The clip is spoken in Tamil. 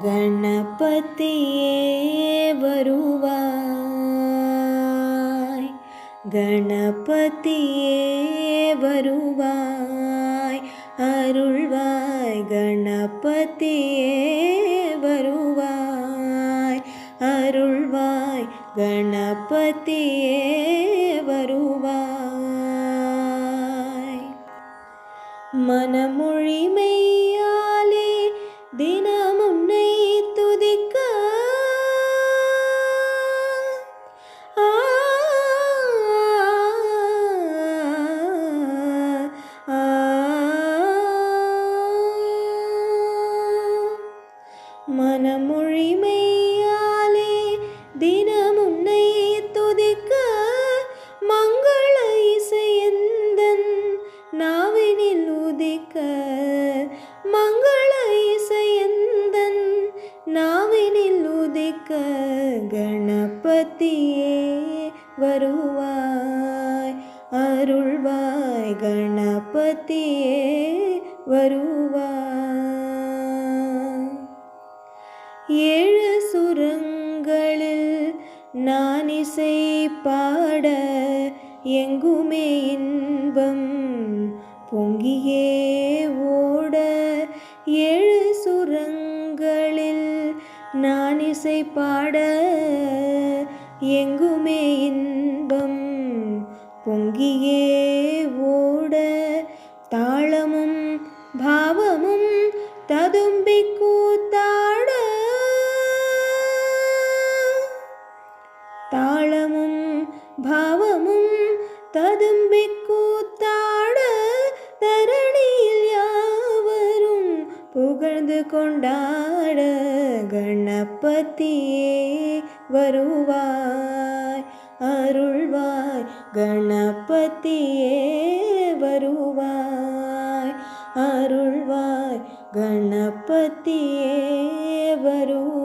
ಗಣಪತಿಯೇ வருவாய், ಗಣಪತಿயே வருவாய், அருள்வாய் கணபதியே வருவாய், அருள்வாய் கணபதியே வருவாய். மனமொழி மெய்யாலே தினம் உன்னை துதிக்க மனமொழி மெய்யாலே தினம் உன்னை துதிக்க மங்கள இசையந்தன் நாவினில் உதிக்க, மங்கள இசையந்தன் நாவினில் உதிக்க, கணபதியே வருவாய், அருள்வாய் கணபதியே வருவாய். ஏழு சுரங்களில் நான் இசை பாட எங்குமே இன்பம் பொங்கியே ஓட, ஏழு சுரங்களில் நான் இசை பாட எங்குமே இன்பம் பொங்கியே ஓட, தாளமும் பாவமும் ததும்பி கூத்தாட, தாளமும் பாவமும் ததும்பி கூத்தாட, தரணியில் யாவரும் புகழ்ந்து கொண்டாட, கணபதியே வருவாய், அருள்வாய் கணபதியே வருவாய், அருள்வாய் கணபதியே வருவாய்.